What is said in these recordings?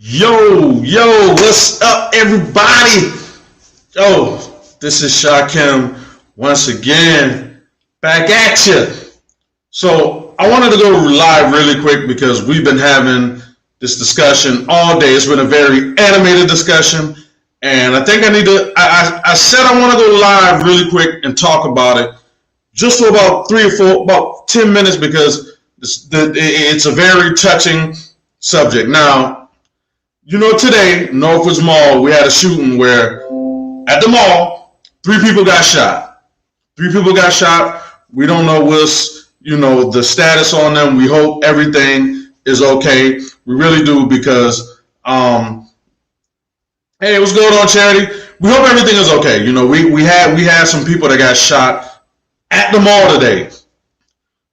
What's up, everybody? This is Shakim once again, back at you. So, I wanted to go live really quick because we've been having this discussion all day. It's been a very animated discussion, and I think I said I want to go live really quick and talk about it just for about about 10 minutes because it's a very touching subject. Now, today, Northwoods Mall, we had a shooting where at the mall, 3 people got shot. 3 people got shot. We don't know what's, the status on them. We hope everything is okay. We really do because, hey, what's going on, Charity? We hope everything is okay. We had some people that got shot at the mall today.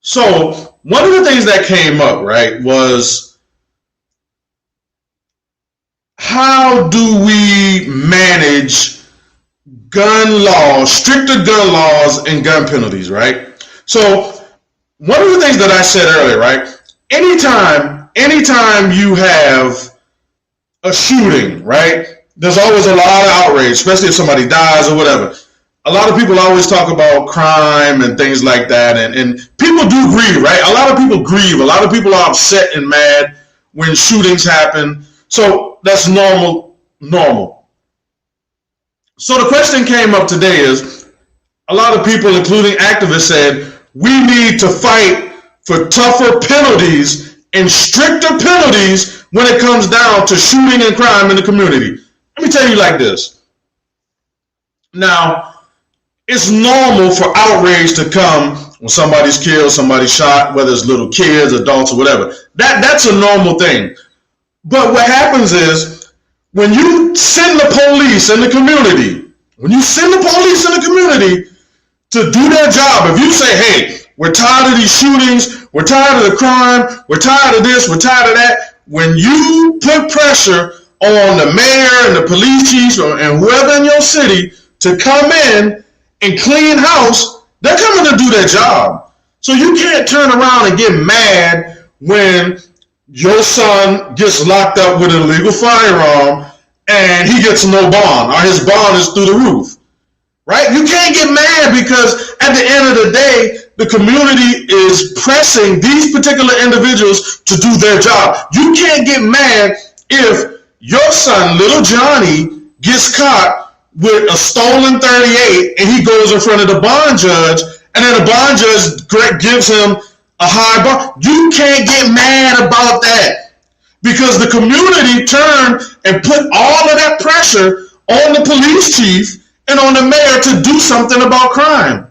So one of the things that came up, right, was how do we manage gun laws, stricter gun laws and gun penalties, right? So one of the things that I said earlier, right? Anytime you have a shooting, right? There's always a lot of outrage, especially if somebody dies or whatever. A lot of people always talk about crime and things like that, and people do grieve, right? A lot of people grieve. A lot of people are upset and mad when shootings happen. So that's normal. So the question came up today is, a lot of people, including activists, said, we need to fight for tougher penalties and stricter penalties when it comes down to shooting and crime in the community. Let me tell you like this. Now, it's normal for outrage to come when somebody's killed, somebody's shot, whether it's little kids, adults, or whatever. That's a normal thing. But what happens is when you send the police in the community, to do their job, if you say, hey, we're tired of these shootings, we're tired of the crime, we're tired of this, we're tired of that, when you put pressure on the mayor and the police chiefs and whoever in your city to come in and clean house, they're coming to do their job. So you can't turn around and get mad when your son gets locked up with an illegal firearm and he gets no bond, or his bond is through the roof, right? You can't get mad because at the end of the day, the community is pressing these particular individuals to do their job. You can't get mad if your son, little Johnny, gets caught with a stolen 38 and he goes in front of the bond judge, and then the bond judge gives him a high bar. You can't get mad about that because the community turned and put all of that pressure on the police chief and on the mayor to do something about crime.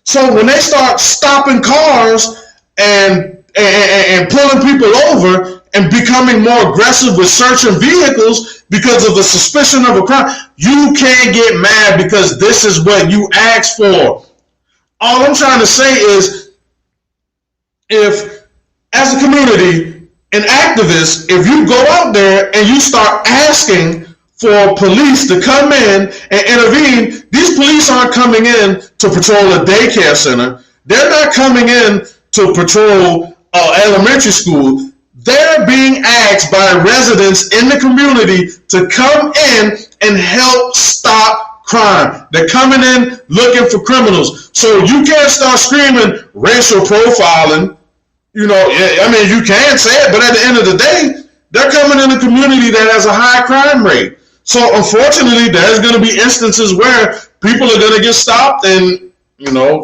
So when they start stopping cars and pulling people over and becoming more aggressive with searching vehicles because of the suspicion of a crime, you can't get mad because this is what you asked for. All I'm trying to say is, if, as a community and activists, if you go out there and you start asking for police to come in and intervene, these police aren't coming in to patrol a daycare center. They're not coming in to patrol elementary school. They're being asked by residents in the community to come in and help stop crime. They're coming in looking for criminals. So you can't start screaming racial profiling. You can say it, but at the end of the day, they're coming in a community that has a high crime rate. So unfortunately, there's going to be instances where people are going to get stopped, and,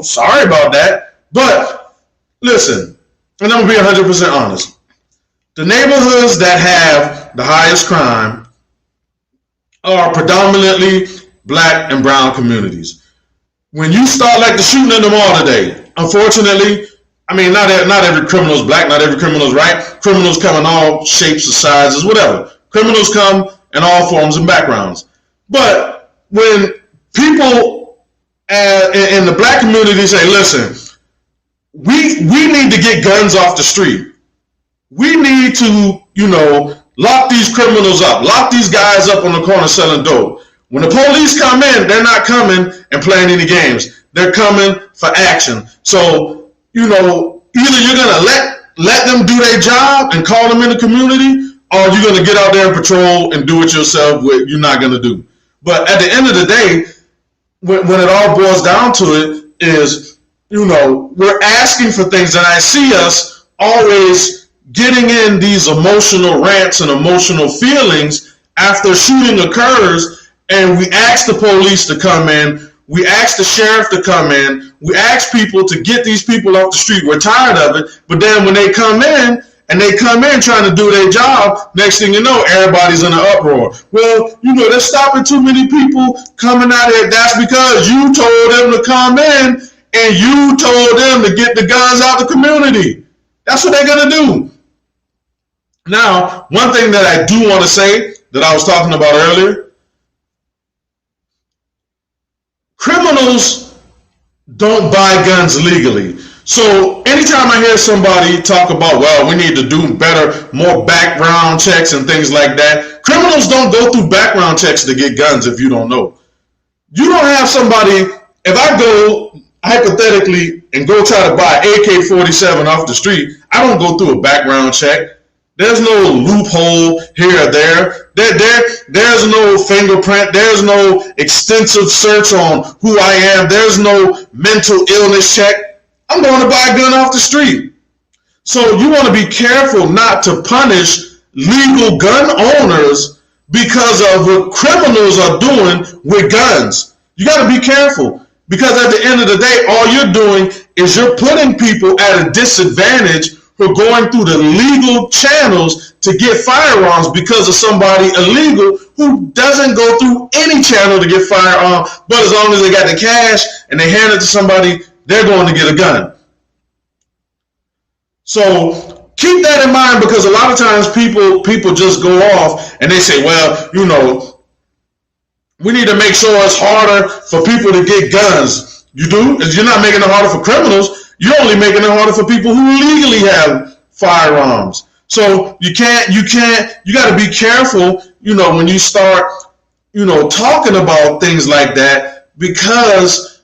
sorry about that. But listen, and I'm going to be 100% honest. The neighborhoods that have the highest crime are predominantly black and brown communities. When you start like the shooting in the mall today, unfortunately, not every criminal is black, not every criminal is right. Criminals come in all shapes and sizes, whatever. Criminals come in all forms and backgrounds. But when people in the black community say, listen, we need to get guns off the street. We need to, lock these criminals up, lock these guys up on the corner selling dope. When the police come in, they're not coming and playing any games. They're coming for action. So, either you're going to let them do their job and call them in the community, or you're going to get out there and patrol and do it yourself, what you're not going to do. But at the end of the day, when it all boils down to it, is, we're asking for things, and I see us always getting in these emotional rants and emotional feelings after shooting occurs, and we ask the police to come in, we ask the sheriff to come in, we ask people to get these people off the street. We're tired of it, but then when they come in, and they come in trying to do their job, next thing you know, everybody's in an uproar. Well, they're stopping too many people coming out here. That's because you told them to come in, and you told them to get the guns out of the community. That's what they're going to do. Now, one thing that I do want to say that I was talking about earlier, criminals don't buy guns legally. So anytime I hear somebody talk about, well, we need to do better, more background checks and things like that, criminals don't go through background checks to get guns if you don't know. You don't have somebody, if I go hypothetically and go try to buy AK-47 off the street, I don't go through a background check. There's no loophole here or there. There's no fingerprint. There's no extensive search on who I am. There's no mental illness check. I'm going to buy a gun off the street. So you want to be careful not to punish legal gun owners because of what criminals are doing with guns. You got to be careful, because at the end of the day, all you're doing is you're putting people at a disadvantage who are going through the legal channels to get firearms because of somebody illegal who doesn't go through any channel to get firearms, but as long as they got the cash and they hand it to somebody, they're going to get a gun. So keep that in mind, because a lot of times people just go off and they say, well, we need to make sure it's harder for people to get guns. You do? You're not making it harder for criminals. You're only making it harder for people who legally have firearms. So you got to be careful, when you start, talking about things like that, because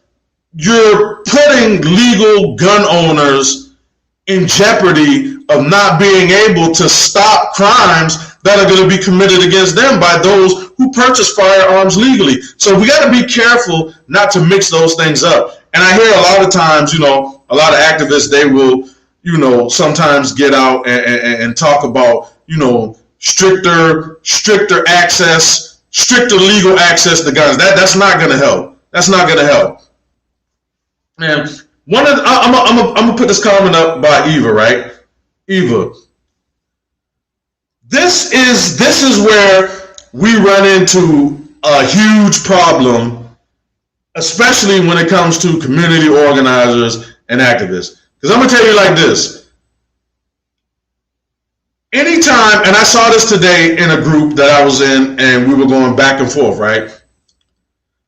you're putting legal gun owners in jeopardy of not being able to stop crimes that are going to be committed against them by those who purchase firearms legally. So we got to be careful not to mix those things up. And I hear a lot of times, a lot of activists, they will, sometimes get out and talk about, stricter access, stricter legal access to guns. That's not going to help. That's not going to help. And I'm gonna put this comment up by Eva, right? Eva, this is where we run into a huge problem, especially when it comes to community organizers and activists. Because I'm gonna tell you like this. Anytime, and I saw this today in a group that I was in, and we were going back and forth, right?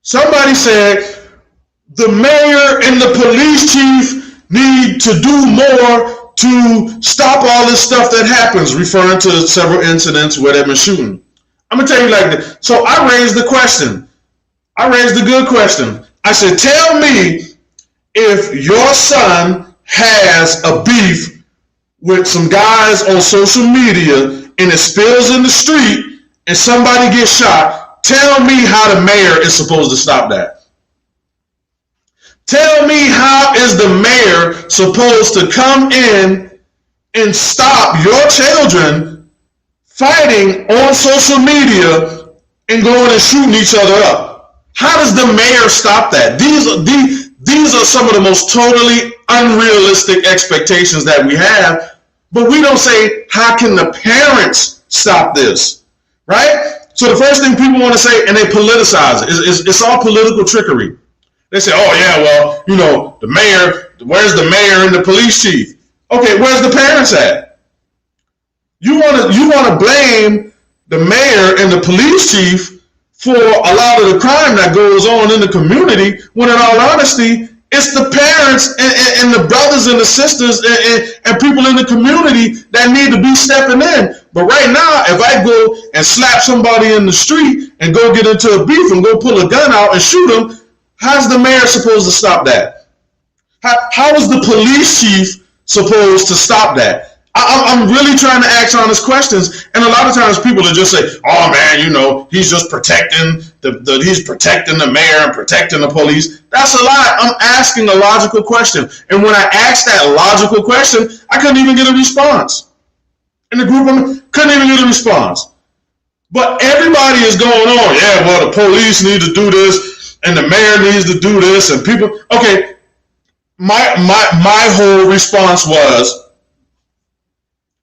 Somebody said, the mayor and the police chief need to do more to stop all this stuff that happens, referring to several incidents where they've been shooting. I'm going to tell you like this. So I raised the question. I raised a good question. I said, tell me if your son has a beef with some guys on social media and it spills in the street and somebody gets shot, tell me how the mayor is supposed to stop that. Tell me, how is the mayor supposed to come in and stop your children fighting on social media and going and shooting each other up? How does the mayor stop that? These are some of the most totally unrealistic expectations that we have, but we don't say, how can the parents stop this, right? So the first thing people want to say, and they politicize it, it's all political trickery. They say, oh yeah, well, the mayor, where's the mayor and the police chief? Okay, where's the parents at? You want to blame the mayor and the police chief for a lot of the crime that goes on in the community, when in all honesty, it's the parents and the brothers and the sisters and people in the community that need to be stepping in. But right now, if I go and slap somebody in the street and go get into a beef and go pull a gun out and shoot them, how's the mayor supposed to stop that? How is the police chief supposed to stop that? I'm really trying to ask honest questions, and a lot of times people will just say, "Oh man, he's just protecting he's protecting the mayor and protecting the police." That's a lie. I'm asking a logical question, and when I asked that logical question, I couldn't even get a response. In the group, I couldn't even get a response. But everybody is going on. Yeah, well, the police need to do this, and the mayor needs to do this, and people. Okay, my whole response was,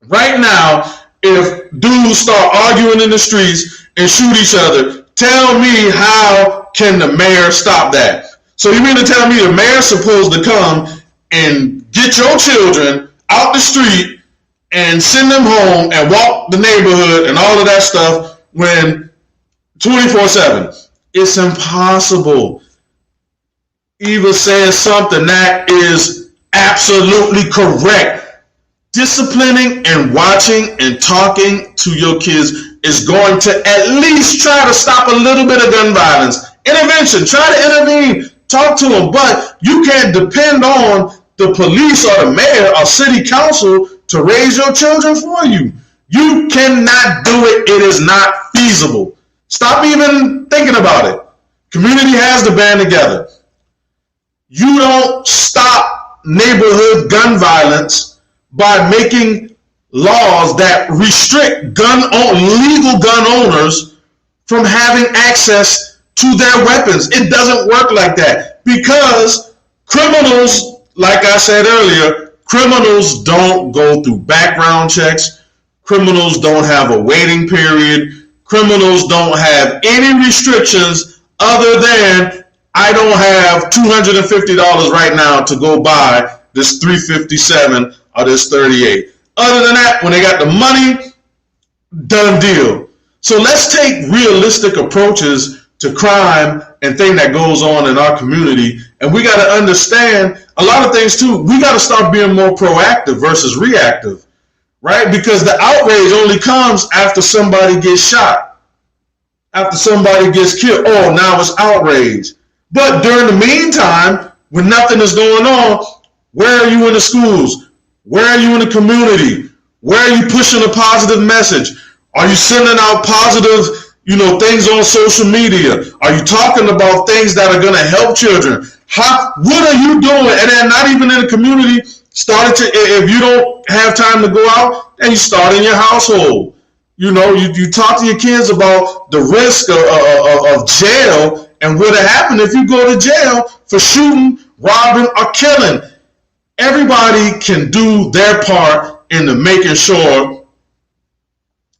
right now, if dudes start arguing in the streets and shoot each other, tell me how can the mayor stop that? So you mean to tell me the mayor's supposed to come and get your children out the street and send them home and walk the neighborhood and all of that stuff when 24/7? It's impossible. Eva says something that is absolutely correct. Disciplining and watching and talking to your kids is going to at least try to stop a little bit of gun violence. Intervention, try to intervene, talk to them, but you can't depend on the police or the mayor or city council to raise your children for you. You cannot do it. It is not feasible. Stop even thinking about it. Community has to band together. You don't stop neighborhood gun violence by making laws that restrict legal gun owners from having access to their weapons. It doesn't work like that, because criminals, like I said earlier, criminals don't go through background checks. Criminals don't have a waiting period. Criminals don't have any restrictions other than, I don't have $250 right now to go buy this 357 or this 38. Other than that, when they got the money, done deal. So let's take realistic approaches to crime and things that goes on in our community. And we got to understand a lot of things too. We got to start being more proactive versus reactive, right? Because the outrage only comes after somebody gets shot, after somebody gets killed. Oh, now it's outrage. But during the meantime, when nothing is going on, where are you in the schools? Where are you in the community? Where are you pushing a positive message? Are you sending out positive, things on social media? Are you talking about things that are going to help children? What are you doing? And then not even in the community, if you don't have time to go out, then you start in your household. You talk to your kids about the risk of jail and what will happen if you go to jail for shooting, robbing, or killing. Everybody can do their part in making sure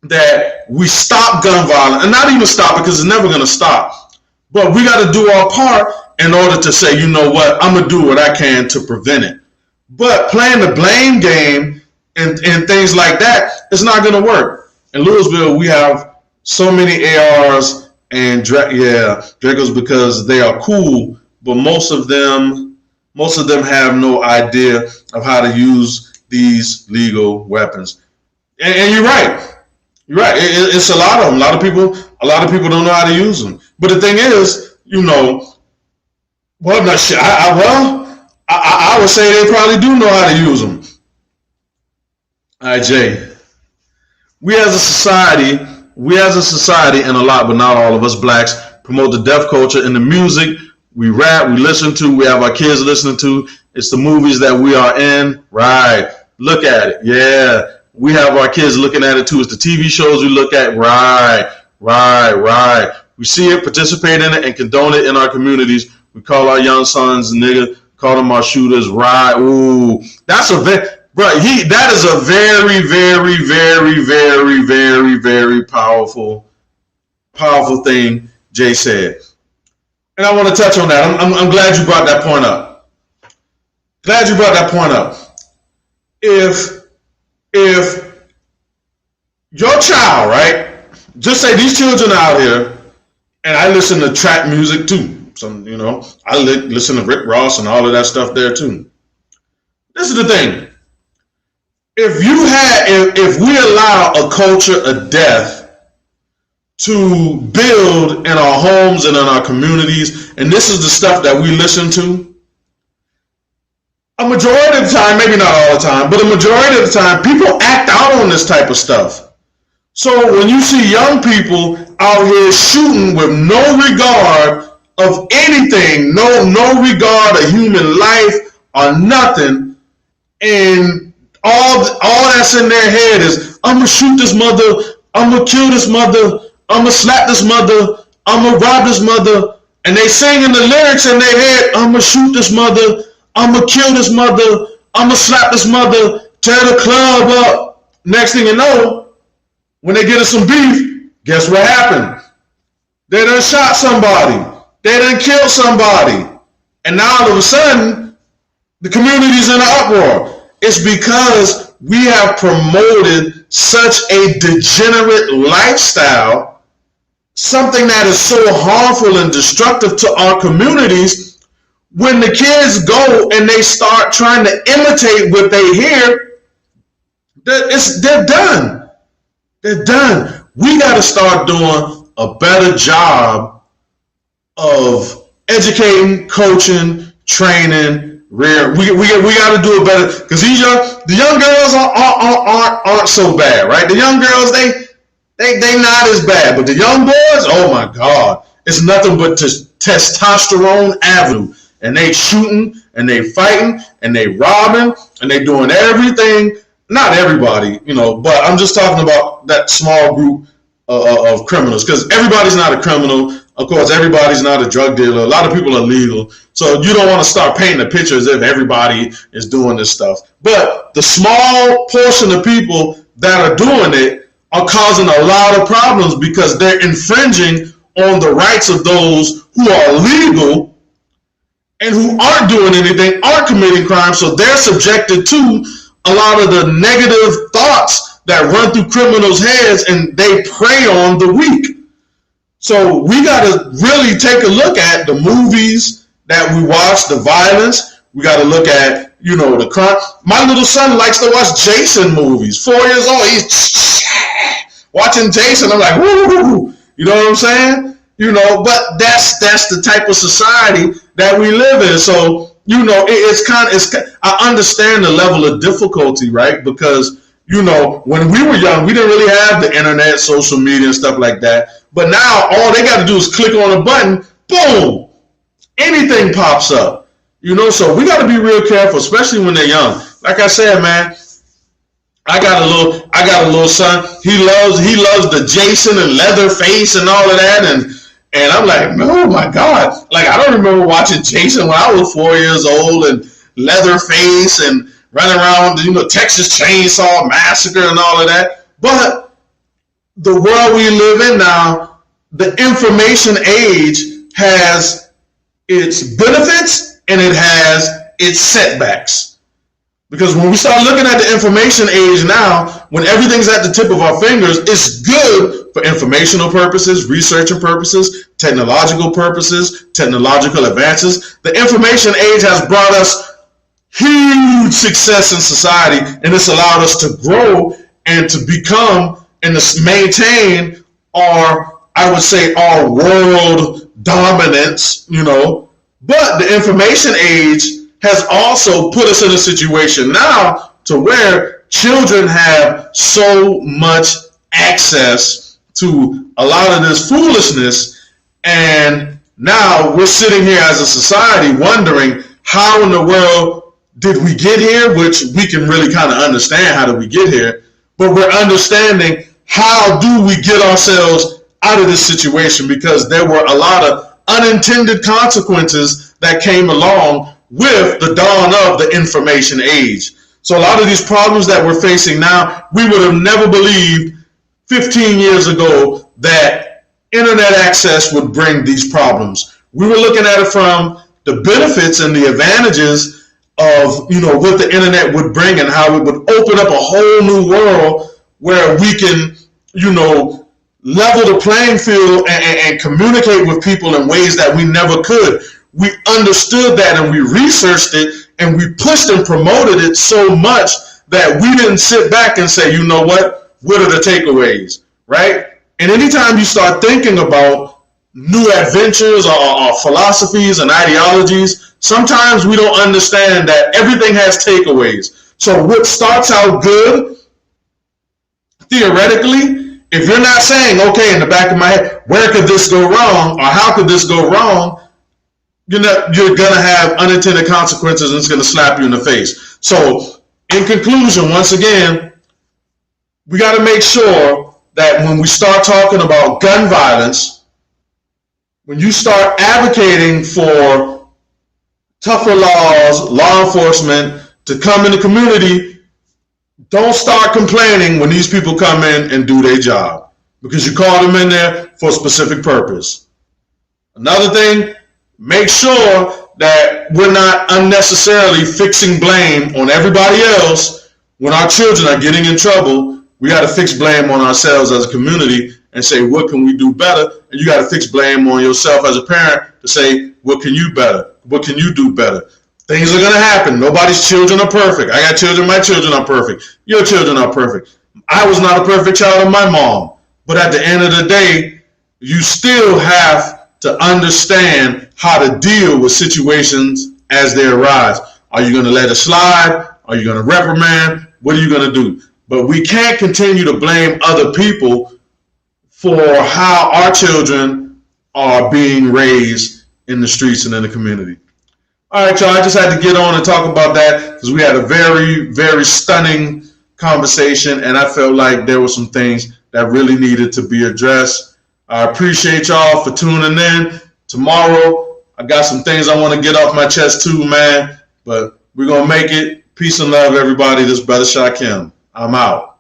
that we stop gun violence, and not even stop it, because it's never going to stop. But we got to do our part in order to say, you know what, I'm going to do what I can to prevent it. But playing the blame game and things like that, it's not going to work. In Louisville, we have so many ARs and Dracos because they are cool, but most of them have no idea of how to use these legal weapons. And you're right. You're right. It's a lot of them. A lot of people don't know how to use them. But the thing is, I would say they probably do know how to use them. All right, Jay. We as a society, and a lot, but not all of us blacks, promote the deaf culture in the music. We rap, we listen to, we have our kids listening to. It's the movies that we are in. Right. Look at it. Yeah. We have our kids looking at it too. It's the TV shows we look at. Right. We see it, participate in it, and condone it in our communities. We call our young sons nigga, call them our shooters. Right. Ooh. That is a very, very, very, very, very, very powerful thing Jay said. And I want to touch on that. I'm glad you brought that point up. If your child, right? Just say these children out here, and I listen to trap music too. I listen to Rick Ross and all of that stuff there too. This is the thing. If we allow a culture of death to build in our homes and in our communities, and this is the stuff that we listen to, a majority of the time, maybe not all the time, but a majority of the time, people act out on this type of stuff. So when you see young people out here shooting with no regard of anything, no regard of human life or nothing, and all that's in their head is, I'm gonna shoot this mother, I'm gonna kill this mother, I'm gonna slap this mother, I'm gonna rob this mother, and they singing the lyrics in their head, I'm gonna shoot this mother, I'm gonna kill this mother, I'm gonna slap this mother, tear the club up. Next thing you know, when they get in some beef, guess what happened? They done shot somebody. They done killed somebody. And now all of a sudden, the community's in an uproar. It's because we have promoted such a degenerate lifestyle, something that is so harmful and destructive to our communities. When the kids go and they start trying to imitate what they hear, they're done. They're done. We got to start doing a better job of educating, coaching, training. We got to do it better, because the young girls aren't so bad, right? The young girls, they not as bad, but the young boys, oh my God, it's nothing but testosterone avenue. And they shooting, and they fighting, and they robbing, and they doing everything. Not everybody, but I'm just talking about that small group of criminals, because everybody's not a criminal. Of course, everybody's not a drug dealer. A lot of people are legal. So you don't want to start painting a picture as if everybody is doing this stuff. But the small portion of people that are doing it are causing a lot of problems, because they're infringing on the rights of those who are legal and who aren't doing anything, aren't committing crimes, so they're subjected to a lot of the negative thoughts that run through criminals' heads, and they prey on the weak. So we got to really take a look at the movies that we watch, the violence. We got to look at, the crime. My little son likes to watch Jason movies. 4 years old, he's watching Jason. I'm like, woo, you know what I'm saying? But that's the type of society that we live in. So, I understand the level of difficulty, right? Because, when we were young, we didn't really have the internet, social media, and stuff like that. But now all they got to do is click on a button, boom, anything pops up. So we got to be real careful, especially when they're young. Like I said, man, I got a little son. He loves the Jason and Leatherface and all of that, and I'm like, oh my God. Like, I don't remember watching Jason when I was 4 years old, and Leatherface and running around, Texas Chainsaw Massacre and all of that. But the world we live in now, the information age has its benefits and it has its setbacks. Because when we start looking at the information age now, when everything's at the tip of our fingers, it's good for informational purposes, researching purposes, technological purposes, technological advances. The information age has brought us huge success in society, and it's allowed us to grow and to become and to maintain our world dominance, But the information age has also put us in a situation now to where children have so much access to a lot of this foolishness, and now we're sitting here as a society wondering, how in the world did we get here? Which we can really kind of understand, how did we get here, but we're understanding, how do we get ourselves out of this situation? Because there were a lot of unintended consequences that came along with the dawn of the information age. So a lot of these problems that we're facing now, we would have never believed 15 years ago that internet access would bring these problems. We were looking at it from the benefits and the advantages of, what the internet would bring, and how it would open up a whole new world where we can, level the playing field and communicate with people in ways that we never could. We understood that, and we researched it, and we pushed and promoted it so much that we didn't sit back and say, what are the takeaways, right? And anytime you start thinking about new adventures or philosophies and ideologies, Sometimes we don't understand that everything has takeaways. So what starts out good, theoretically, if you're not saying, okay, in the back of my head, where could this go wrong, or how could this go wrong, you're going to have unintended consequences, and it's going to slap you in the face. So in conclusion, once again, we got to make sure that when we start talking about gun violence, when you start advocating for tougher laws, law enforcement to come in the community, don't start complaining when these people come in and do their job, because you called them in there for a specific purpose. Another thing, make sure that we're not unnecessarily fixing blame on everybody else. When our children are getting in trouble, we got to fix blame on ourselves as a community and say, what can we do better? And you got to fix blame on yourself as a parent to say, what can you better? What can you do better? Things are going to happen. Nobody's children are perfect. I got children. My children are perfect. Your children are perfect. I was not a perfect child of my mom. But at the end of the day, you still have to understand how to deal with situations as they arise. Are you going to let it slide? Are you going to reprimand? What are you going to do? But we can't continue to blame other people for how our children are being raised in the streets and in the community. All right, y'all, I just had to get on and talk about that because we had a very, very stunning conversation, and I felt like there were some things that really needed to be addressed. I appreciate y'all for tuning in. Tomorrow, I got some things I want to get off my chest too, man, but we're going to make it. Peace and love, everybody. This is Brother Shakim. I'm out.